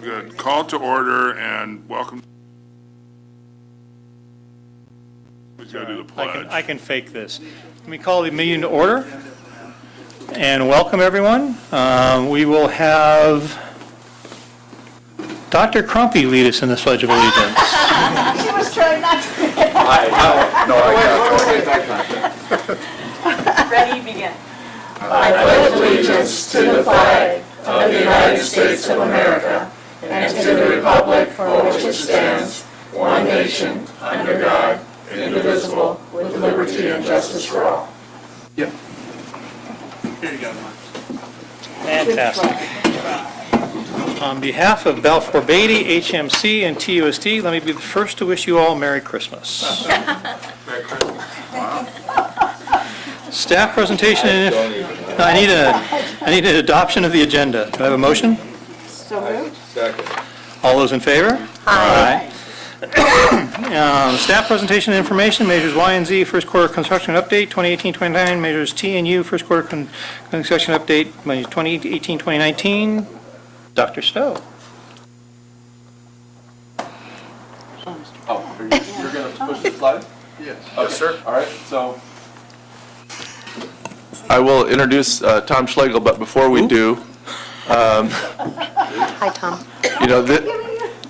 Good. Call to order and welcome. We got to do the pledge. I can fake this. Let me call the meeting to order and welcome everyone. We will have Dr. Crumpy lead us in the Pledge of Allegiance. She was trying not to. Ready, begin. I pledge allegiance to the flag of the United States of America and to the republic for which it stands, one nation, under God, indivisible, with liberty and justice for all. Yep. Here you go, Mark. Fantastic. On behalf of Balfour Beatty, HMC, and TUSD, let me be the first to wish you all Merry Christmas. Merry Christmas. Staff presentation, I need an adoption of the agenda. Do I have a motion? So moved. Second. All those in favor? Aye. Staff presentation and information, measures Y and Z, first quarter construction update, 2018-29, measures T and U, first quarter construction update, 2018-2019. Dr. Stowe. Oh, you're going to push the slide? Yes. Okay, sir. All right, so I will introduce Tom Schlegel, but before we do, Hi, Tom. you know,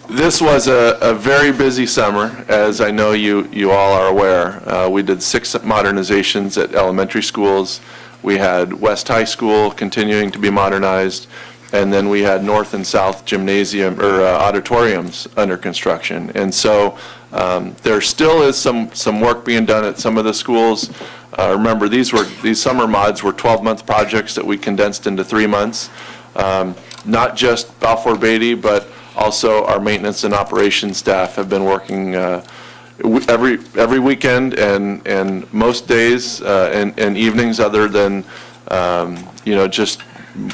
this was a very busy summer, as I know you all are aware. We did 6 modernizations at elementary schools. We had West High School continuing to be modernized, and then we had North and South gymnasium or auditoriums under construction. And so there still is some work being done at some of the schools. Remember, these summer mods were 12-month projects that we condensed into 3 months. Not just Balfour Beatty, but also our maintenance and operations staff have been working every weekend and most days and evenings, other than just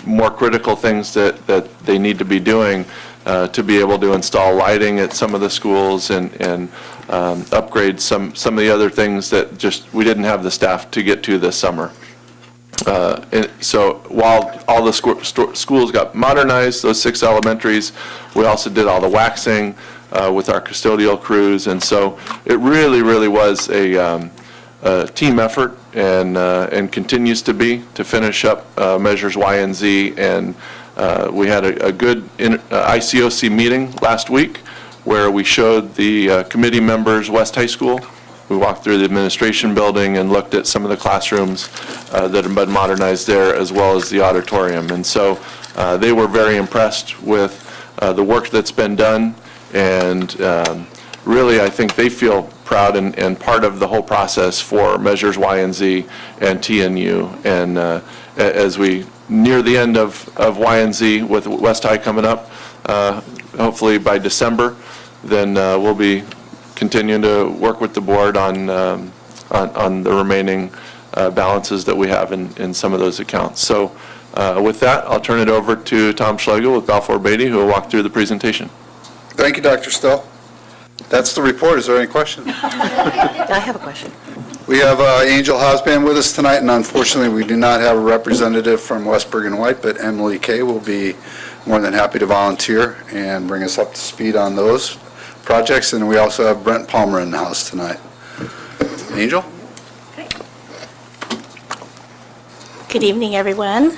more critical things that they need to be doing to be able to install lighting at some of the schools and upgrade some of the other things that just we didn't have the staff to get to this summer. And so while all the schools got modernized, those 6 elementaries, we also did all the waxing with our custodial crews, and so it really was a team effort and continues to be to finish up measures Y and Z. And we had a good ICOC meeting last week where we showed the committee members West High School. We walked through the administration building and looked at some of the classrooms that have been modernized there, as well as the auditorium. And so they were very impressed with the work that's been done, and really I think they feel proud and part of the whole process for measures Y and Z and T and U. And as we near the end of Y and Z with West High coming up, hopefully by December, then we'll be continuing to work with the board on the remaining balances that we have in some of those accounts. So with that, I'll turn it over to Tom Schlegel with Balfour Beatty, who will walk through the presentation. Thank you, Dr. Stowe. That's the report. Is there any question? I have a question. We have Angel Hosband with us tonight, and unfortunately, we do not have a representative from Westburg and White, but Emily Kay will be more than happy to volunteer and bring us up to speed on those projects. And we also have Brent Palmer in the house tonight. Angel? Good evening, everyone.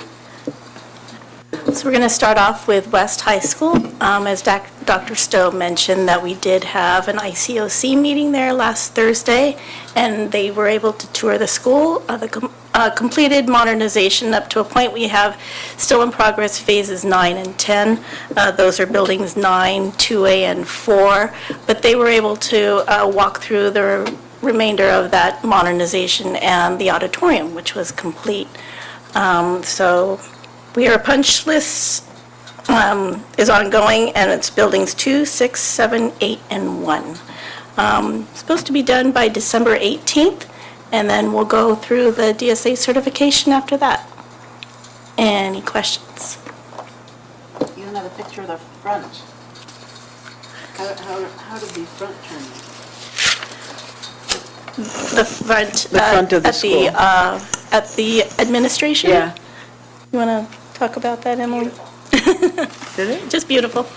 So we're going to start off with West High School. As Dr. Stowe mentioned, that we did have an ICOC meeting there last Thursday, and they were able to tour the school. The completed modernization up to a point. We have still in progress phases 9 and 10. Those are buildings 9, 2A, and 4. But they were able to walk through the remainder of that modernization and the auditorium, which was complete. So our punch list is ongoing, and it's buildings 2, 6, 7, 8, and 1. Supposed to be done by December 18th, and then we'll go through the DSA certification after that. Any questions? You don't have a picture of the front. How did the front turn? The front of the school. At the administration? Yeah. You want to talk about that, Emily? Did it? Just beautiful.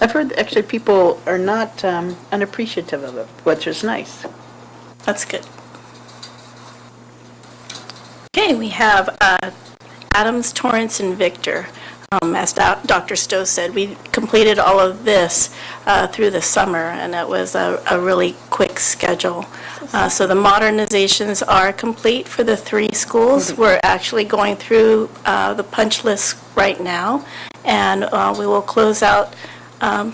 I've heard actually people are not unappreciative of it, which is nice. That's good. Okay, we have Adams, Torrance, and Victor. As Dr. Stowe said, we completed all of this through the summer, and it was a really quick schedule. So the modernizations are complete for the 3 schools. We're actually going through the punch list right now, and we will close out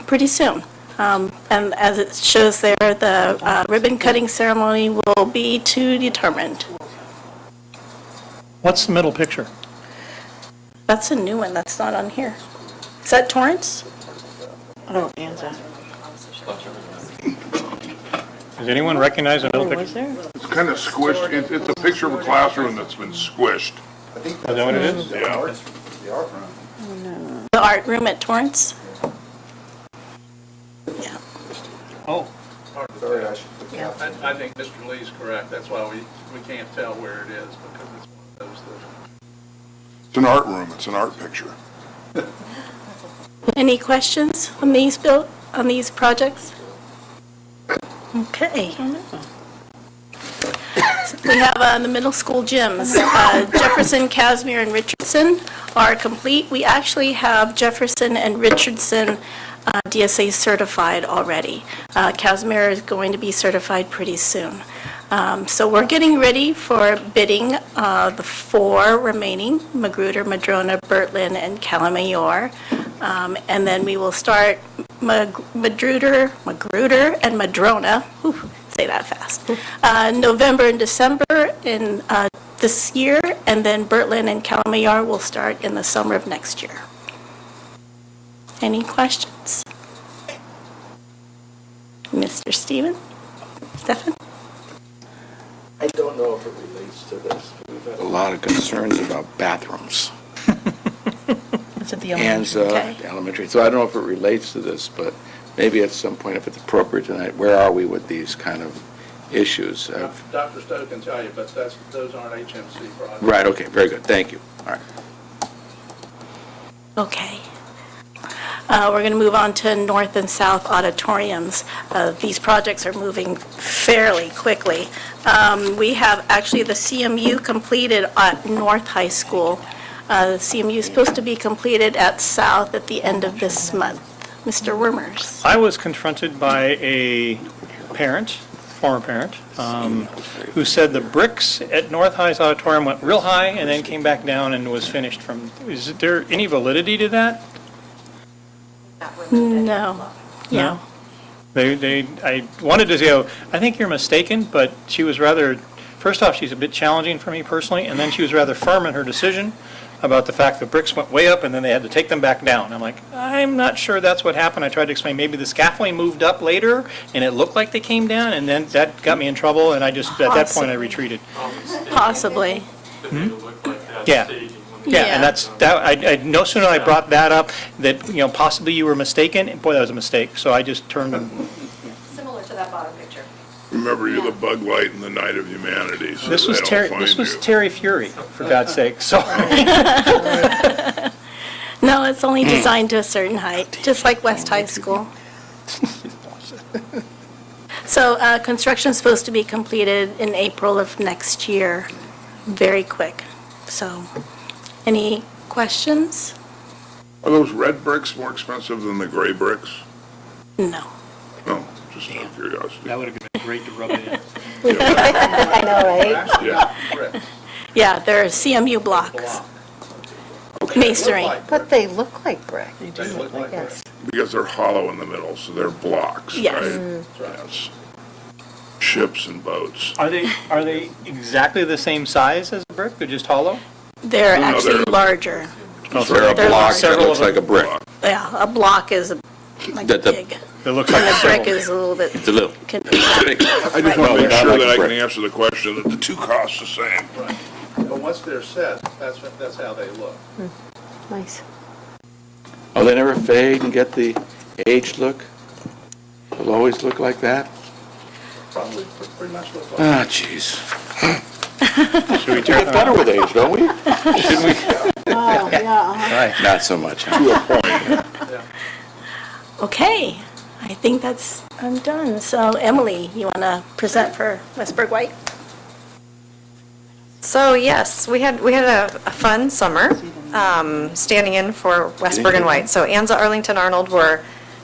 pretty soon. And as it shows there, the ribbon cutting ceremony will be to determined. What's the middle picture? That's a new one, that's not on here. Is that Torrance? Oh, Anza. Does anyone recognize the middle Oh, was picture? there? It's kind of squished. It's a picture of a classroom that's been squished. Is that what it is? Yeah. The art room at Torrance? Yeah. Oh, I think Mr. Lee's correct. That's why we can't tell where it is, because it's one of those that... It's an art room. It's an art picture. Any questions on these projects? Okay. We have the middle school gyms. Jefferson, Casimir, and Richardson are complete. We actually have Jefferson and Richardson DSA certified already. Casimir is going to be certified pretty soon. So we're getting ready for bidding the 4 remaining, Magruder, Madrona, Bertlin, and Calamayor. And then we will start Magruder, and Madrona, whew, say that fast, November and December in this year, and then Bertlin and Calamayor will start in the summer of next year. Any questions? Mr. Stephen? I don't know if it relates to this. We've had a lot of concerns about bathrooms. Is it the And Okay. elementary, so I don't know if it relates to this, but maybe at some point, if it's appropriate tonight, where are we with these kind of issues? Dr. Stowe can tell you, but those aren't HMC projects. Right, okay, very good, thank you. All right. Okay. We're going to move on to north and south auditoriums. These projects are moving fairly quickly. We have actually the CMU completed at North High School. The CMU is supposed to be completed at South at the end of this month. Mr. Wormers. I was confronted by a parent, former parent, who said the bricks at North High's auditorium went real high and then came back down and was finished from, is there any validity to that? No. Yeah. I wanted to say, I think you're mistaken, but she was rather, first off, she's a bit challenging for me personally, and then she was rather firm in her decision about the fact that bricks went way up and then they had to take them back down. I'm like, I'm not sure that's what happened. I tried to explain, maybe the scaffolding moved up later and it looked like they came down, and then that got me in trouble, and I just, at that point, I retreated. Possibly. Yeah. Yeah, and I no sooner I brought that up, that, possibly you were mistaken, boy, that was a mistake, so I just turned and, Similar to that bottom picture. Remember, you're the bug light in the night of humanity, so this was they Terry, don't find this was you. Terry Fury, for God's sake, so. No, it's only designed to a certain height, just like West High School. So construction's supposed to be completed in April of next year, very quick. So, any questions? Are those red bricks more expensive than the gray bricks? No. No, just out of curiosity. That would have been great to rub it in. I know, right? Yeah, Correct. Yeah, they're CMU blocks. Masonry. But they look like brick. They look like Yes. because they're hollow in the middle, so they're blocks, right? Yes. Yes. Ships and boats. Are they exactly the same size as a brick, they're just hollow? They're No, actually they're- larger. They're a They're block that several looks of like a brick. Yeah, a block is like That the- big. It looks And like a brick several. is a little bit. It's a little. can- I just want No, to they're make not sure like that a I can brick. answer the question, that the two cost the same. But once they're set, that's how they look. Nice. Oh, they never fade and get the aged look? They'll always look like that? Probably pretty much look like. Ah, jeez. Should we We get better with age, don't we? Shouldn't we? Oh, yeah, Right. Not so much, huh? To a point. Okay, I think I'm done. So Emily, you want to present for Westburg White? So yes, we had a fun summer, standing in for Westburg and White. So Anza, Arlington, Arnold were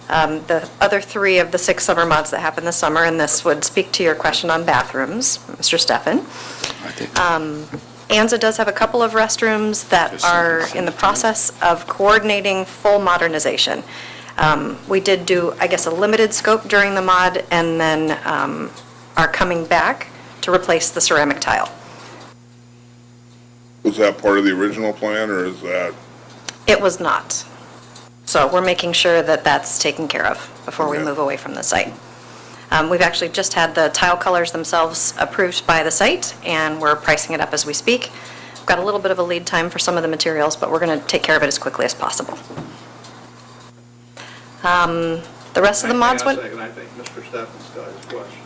the other 3 of the 6 summer mods that happened this summer, and this would speak to your question on bathrooms, Mr. Steffen. I think Anza does have a couple of restrooms that are in the process of coordinating full modernization. We did do, I guess, a limited scope during the mod, and then are coming back to replace the ceramic tile. Was that part of the original plan, or is that? It was not. So we're making sure that that's taken care of before we Okay. move away from the site. We've actually just had the tile colors themselves approved by the site, and we're pricing it up as we speak. We've got a little bit of a lead time for some of the materials, but we're going to take care of it as quickly as possible. The rest of the mods went... Hang on a second, I think Mr. Steffen's got his question.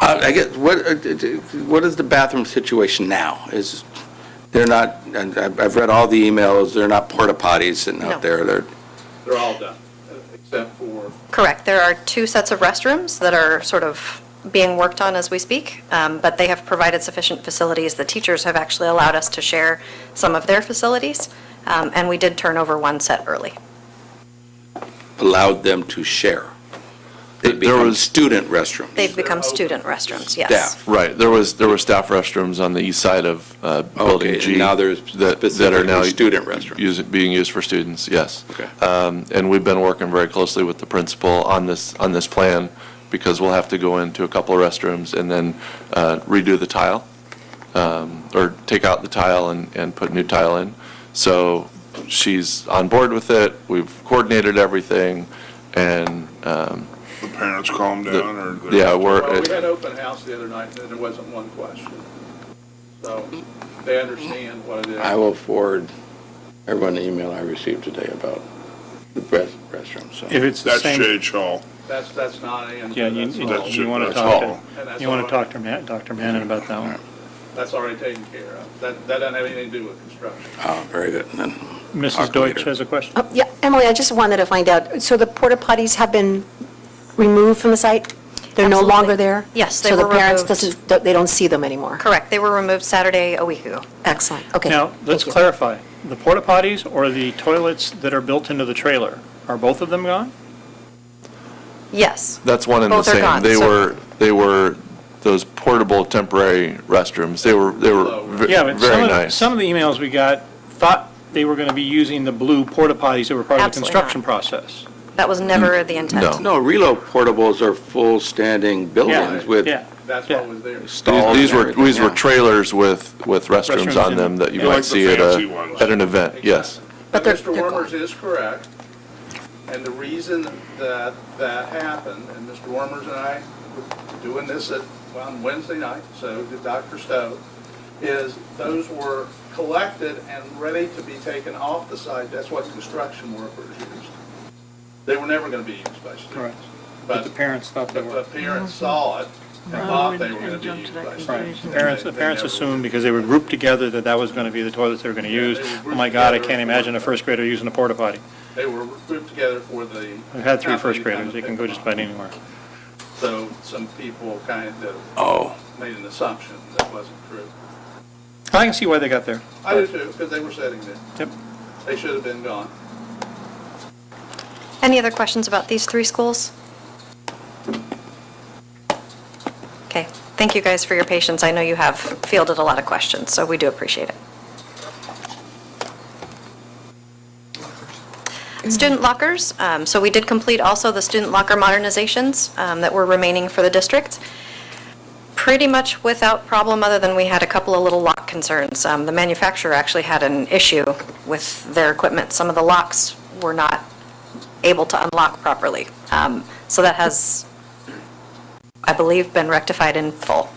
I guess, what is the bathroom situation now? They're not, and I've read all the emails, they're not porta potties sitting No. out there, They're all done, except for, Correct. There are 2 sets of restrooms that are sort of being worked on as we speak, but they have provided sufficient facilities. The teachers have actually allowed us to share some of their facilities, and we did turn over 1 set early. allowed them to share. They There become was- student restrooms. They've become student restrooms, yes. Staff. Right, there were staff restrooms on the east side of Building Okay, G. and now there's that are now specifically student restrooms. being used for students, yes. Okay. And we've been working very closely with the principal on this plan, because we'll have to go into a couple of restrooms and then redo the tile, or take out the tile and put new tile in. So she's on board with it, we've coordinated everything, and, The parents calm down, or? yeah, well, we we're, had open house the other night, and there wasn't one question. So they understand what it is. I will forward everyone the email I received today about the restroom, so. If it's the That's same, Shade Hall. That's not in. yeah, that's all. you want to that's talk all. And that's you want all to talk to Dr. Mannon about that one. That's already taken care of. That doesn't have anything to do with construction. Oh, very good. And then Mrs. talk Deutsch later. has a question. Yeah, Emily, I just wanted to find out, so the porta potties have been removed from the site? They're no Absolutely. longer there? Yes, they So the were parents removed. they don't see them anymore? Correct. They were removed Saturday a week ago. Excellent, okay. Now, let's Thank you. clarify. The porta potties or the toilets that are built into the trailer, are both of them gone? Yes. that's one and the Both are same. gone, They so- were those portable temporary restrooms. They were Yeah, but very nice. some of the emails we got thought they were going to be using the blue porta potties that were part of the Absolutely construction not. process. That was never the intent. No. No, reload portables are full standing buildings with Yeah. That's Yeah. what was there. stalls These and were everything, yeah. trailers with restrooms Restrooms on in them them. that you Yeah, might like the see fancy ones. at an event, yes. But But they're Mr. gone. Wormers is correct, and the reason that that happened, and Mr. Wormers and I were doing this on Wednesday night, so did Dr. Stowe, is those were collected and ready to be taken off the site. That's what construction workers used. They were never going to be used by students. Right. But the parents thought they But were. the parents saw it and thought they were going to be used by students. Right. and The they parents never assumed were. because they were grouped together that that was going to be the toilets they were going to use. they were Oh grouped my God, I together. can't imagine a first grader using a porta potty. They were grouped together for the. We've had 3 company first to graders, come they and can pick go them just up. about anywhere. So some people kind of Oh, made an assumption that wasn't true. I can see why they got there. I do too, because they were sitting there. Yep. They should have been gone. Any other questions about these 3 schools? Okay, thank you guys for your patience. I know you have fielded a lot of questions, so we do appreciate it. Student lockers, so we did complete also the student locker modernizations that were remaining for the district. Pretty much without problem, other than we had a couple of little lock concerns. The manufacturer actually had an issue with their equipment. Some of the locks were not able to unlock properly. So that has, I believe, been rectified in full.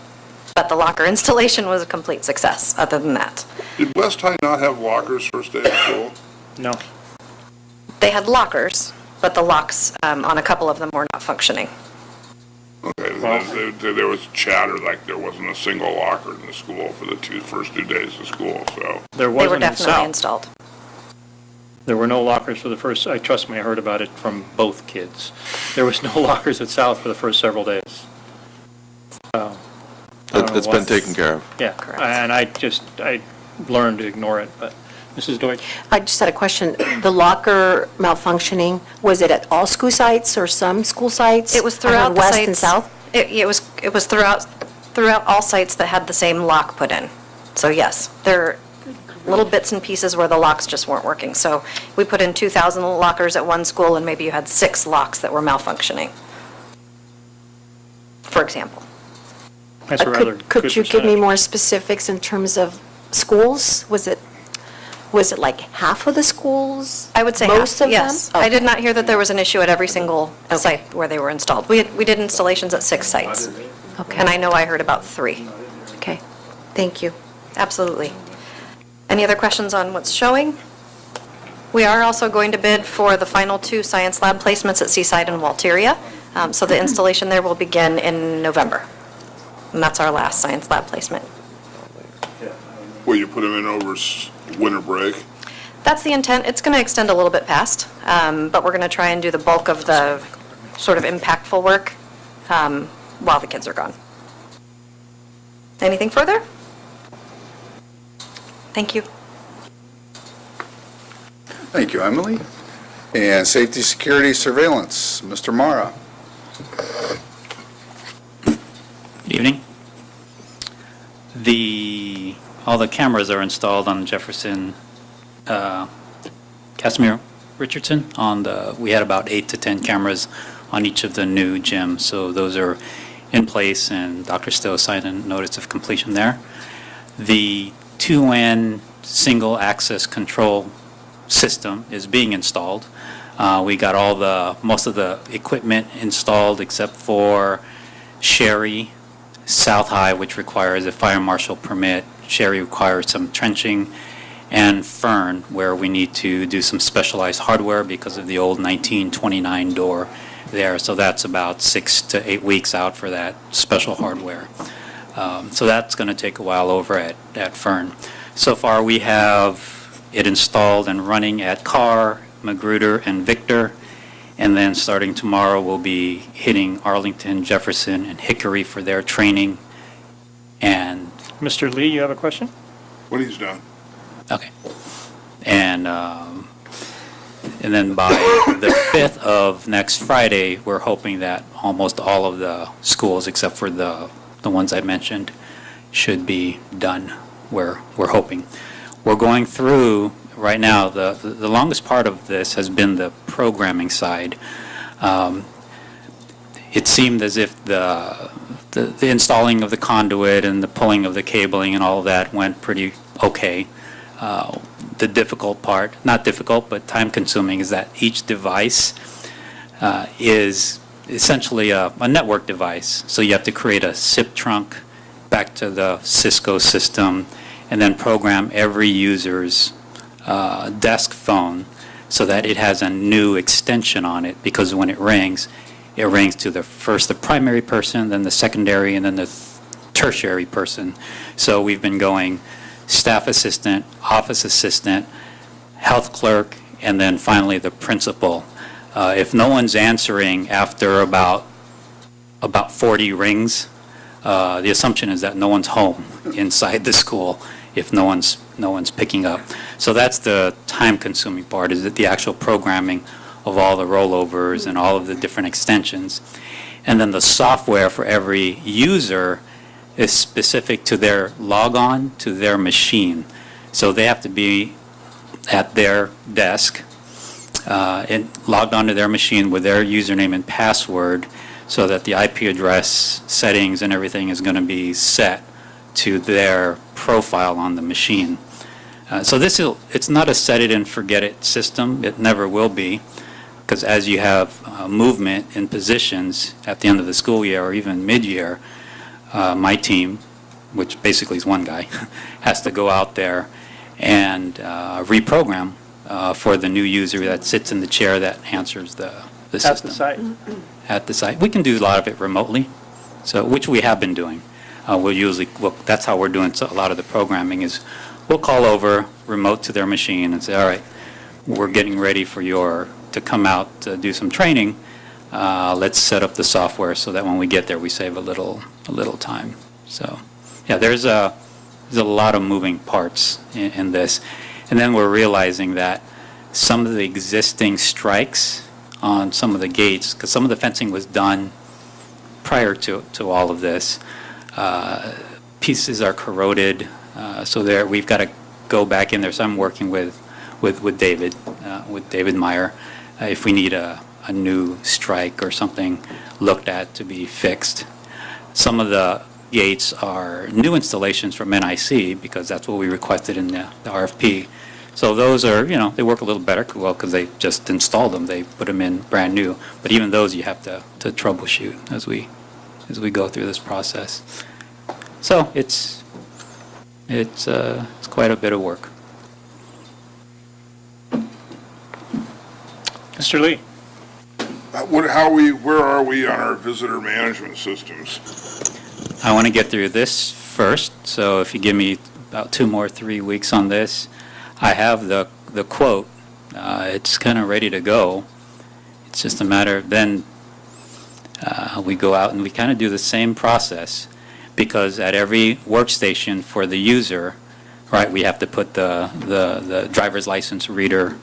But the locker installation was a complete success, other than that. Did West High not have lockers first day of school? No. They had lockers, but the locks on a couple of them were not functioning. Okay, there was chatter like there wasn't a single locker in the school for the first 2 days of school, so. There They were wasn't in definitely South. installed. There were no lockers for the first, trust me, I heard about it from both kids. There was no lockers at South for the first several days. So, I don't know It's been what- taken care of. Yeah, and I learned to ignore it, but Mrs. Deutsch? I just had a question. The locker malfunctioning, was it at all school sites or some school sites? It was I throughout heard the West sites. and south? It was throughout all sites that had the same lock put in. So yes, there are little bits and pieces where the locks just weren't working. So we put in 2,000 lockers at one school, and maybe you had 6 locks that were malfunctioning, for example. That's a rather good Could you give me percentage. more specifics in terms of schools? Was it like half of the schools? I would say Most half, of them? yes. I did not hear that there was an issue at every single site where they were installed. We did installations at 6 sites, Okay. and I know I heard about 3. Okay, thank you. Absolutely. Any other questions on what's showing? We are also going to bid for the final 2 science lab placements at Seaside and Walteria. So the installation there will begin in November. And that's our last science lab placement. Will you put them in over winter break? That's the intent. It's going to extend a little bit past, but we're going to try and do the bulk of the sort of impactful work while the kids are gone. Anything further? Thank you. Thank you, Emily. And safety, security, surveillance, Mr. Mara. Good evening. All the cameras are installed on Jefferson, Casimir Richardson. We had about 8 to 10 cameras on each of the new gyms, so those are in place, and Dr. Stowe signed a notice of completion there. The 2N single access control system is being installed. We got most of the equipment installed except for Sherry, South High, which requires a fire marshal permit. Sherry requires some trenching, and Fern, where we need to do some specialized hardware because of the old 1929 door there. So that's about 6 to 8 weeks out for that special hardware. So that's going to take a while over at Fern. So far, we have it installed and running at Carr, Magruder, and Victor. And then starting tomorrow, we'll be hitting Arlington, Jefferson, and Hickory for their training. And, Mr. Lee, you have a question? When he's done. okay. And then by the 5th of next Friday, we're hoping that almost all of the schools, except for the ones I mentioned, should be done. We're hoping. We're going through, right now, the longest part of this has been the programming side. It seemed as if the installing of the conduit and the pulling of the cabling and all of that went pretty okay. The difficult part, not difficult, but time-consuming, is that each device is essentially a network device. So you have to create a SIP trunk back to the Cisco system, and then program every user's desk phone so that it has a new extension on it, because when it rings to the primary person, then the secondary, and then the tertiary person. So we've been going staff assistant, office assistant, health clerk, and then finally the principal. If no one's answering after about 40 rings, the assumption is that no one's home inside the school if no one's picking up. So that's the time-consuming part, is that the actual programming of all the rollovers and all of the different extensions. And then the software for every user is specific to their logon to their machine. So they have to be at their desk and logged onto their machine with their username and password, so that the IP address settings and everything is going to be set to their profile on the machine. So it's not a set it and forget it system. It never will be, because as you have movement in positions at the end of the school year or even mid-year, my team, which basically is one guy, has to go out there and reprogram for the new user that sits in the chair that answers the system. At the site? At the site. We can do a lot of it remotely, which we have been doing. That's how we're doing a lot of the programming, is we'll call over remote to their machine and say, all right, we're getting ready for to come out to do some training. Let's set up the software so that when we get there, we save a little time. So, yeah, there's a lot of moving parts in this. And then we're realizing that some of the existing strikes on some of the gates, because some of the fencing was done prior to all of this, pieces are corroded, so we've got to go back in there. So I'm working with David Meyer, if we need a new strike or something looked at to be fixed. Some of the gates are new installations from NIC, because that's what we requested in the RFP. So those are, they work a little better, well, because they just installed them. They put them in brand new. But even those you have to troubleshoot as we go through this process. So it's quite a bit of work. Mr. Lee? Where are we on our visitor management systems? I want to get through this first, so if you give me about 2 more 3 weeks on this, I have the quote. It's kind of ready to go. It's just a matter of then we go out and we kind of do the same process, because at every workstation for the user, right, we have to put the driver's license reader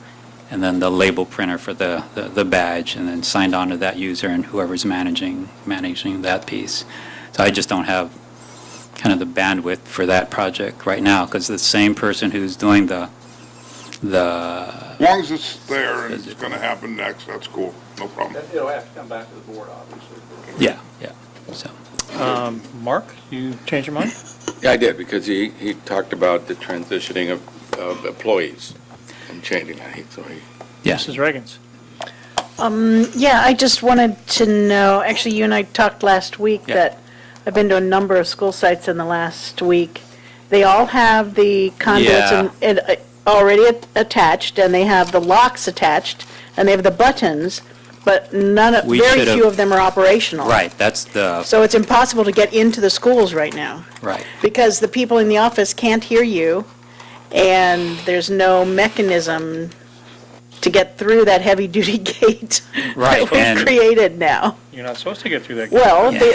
and then the label printer for the badge, and then signed on to that user and whoever's managing that piece. So I just don't have kind of the bandwidth for that project right now, because the same person who's doing the As long as it's there and it's going to happen next, that's cool. No problem. It'll have to come back to the board, obviously. yeah. So Mark, you change your mind? Yeah, I did, because he talked about the transitioning of employees and changing that. yeah. Mrs. Reagans? Yeah, I just wanted to know, actually, you and I talked last week Yeah. that I've been to a number of school sites in the last week. They all have the conduits Yeah. already attached, and they have the locks attached, and they have the buttons, but We very should've- few of them are operational. Right. That's the So it's impossible to get into the schools right now, right. because the people in the office can't hear you, and there's no mechanism to get through that heavy-duty gate Right, that we've and- created now. You're not supposed to get through that. Well, Yeah.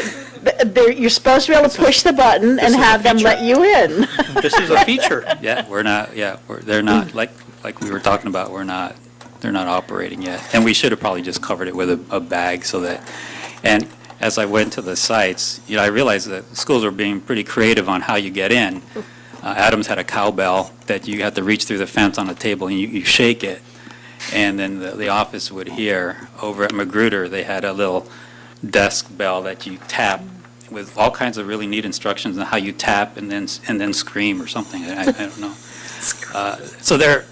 you're supposed to be able to push the button and is a have them feature. let you in. This is a feature. Yeah, we're not. Yeah, they're not like we were talking about. They're not operating yet, and we should have probably just covered it with a bag so that. And as I went to the sites, I realized that schools are being pretty creative on how you get in. Adams had a cowbell that you had to reach through the fence on a table, and you shake it, and then the office would hear. Over at Magruder, they had a little desk bell that you tap, with all kinds of really neat instructions on how you tap and then scream or something. I don't know. So they're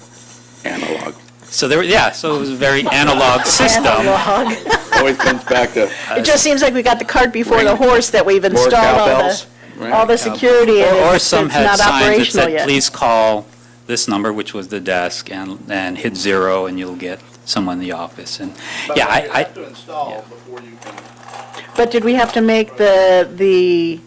Analog. so it was a very analog system. Analog. Always comes back to It just seems like we got the cart before the horse, that we've more installed cowbells. Right. all the security, and Or it's some had not signs that operational said, yet. please call this number, which was the desk, and hit 0 and you'll get someone in the office. And But yeah, you I have to install before you can. But did we have to make the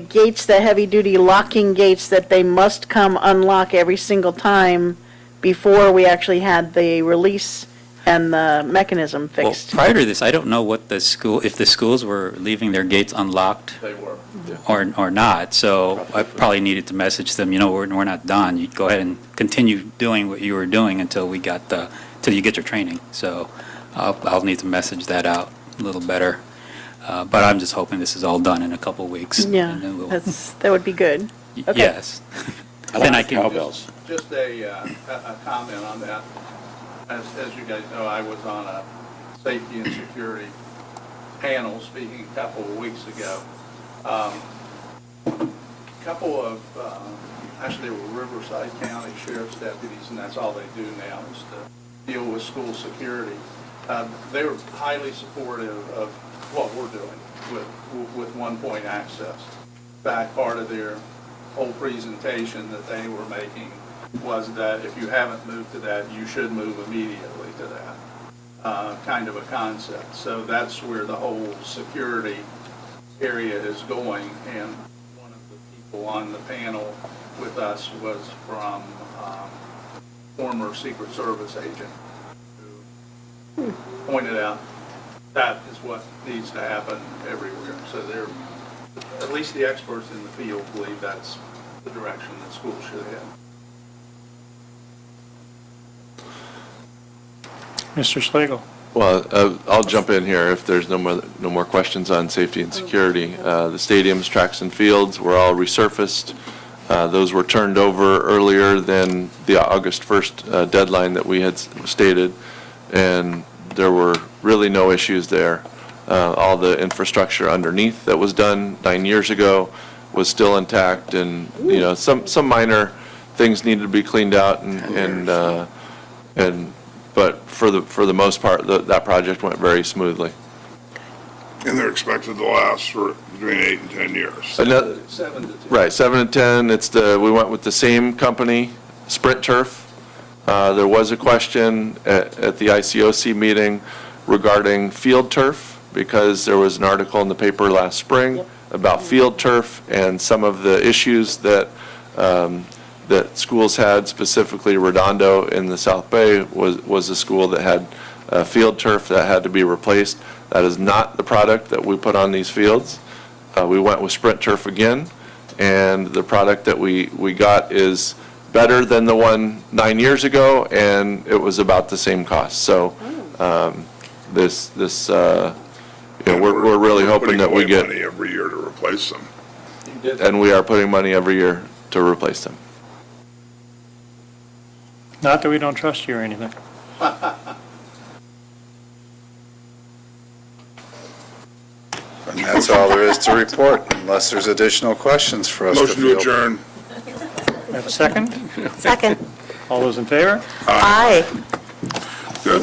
gates, the heavy-duty locking gates, that they must come unlock every single time before we actually had the release and the mechanism well, fixed? prior to this, I don't know what if the schools were leaving their gates unlocked They were. or not. So I probably needed to message them, we're not done. You go ahead and continue doing what you were doing until you get your training. So I'll need to message that out a little better. But I'm just hoping this is all done in a couple of weeks. Yeah, and then we'll- that would be good. Okay. Yes. I Then I like can- cowbells. Just a comment on that. As you guys know, I was on a safety and security panel speaking a couple of weeks ago. Couple of, actually they were Riverside County Sheriff's deputies, and that's all they do now is to deal with school security. They were highly supportive of what we're doing with one-point access. In fact, part of their whole presentation that they were making was that if you haven't moved to that, you should move immediately to that, kind of a concept. So that's where the whole security area is going, and one of the people on the panel with us was from former Secret Service agent who pointed out that is what needs to happen everywhere. So they're, at least the experts in the field believe that's the direction that schools should head. Mr. Slagle? Well, I'll jump in here if there's no more questions on safety and security. The stadiums, tracks, and fields were all resurfaced. Those were turned over earlier than the August 1st deadline that we had stated, and there were really no issues there. All the infrastructure underneath that was done 9 years ago was still intact, and, you know, some minor things needed to be cleaned out, but for the most part, that project went very smoothly. And they're expected to last for between 8 and 10 years. Another, 7 to 10. right, 7 to 10, we went with the same company, Sprint Turf. There was a question at the ICOC meeting regarding field turf, because there was an article in the paper last spring about field turf and some of the issues that schools had, specifically Redondo in the South Bay was a school that had field turf that had to be replaced. That is not the product that we put on these fields. We went with Sprint Turf again, and the product that we got is better than the one 9 years ago, and it was about the same cost. So we're really hoping that we get, money every year to replace them. and we are putting money every year to replace them. Not that we don't trust you or anything. And that's all there is to report, unless there's additional questions for us to Motion to field. adjourn. Have a second? Second. All those in favor? Aye. Good.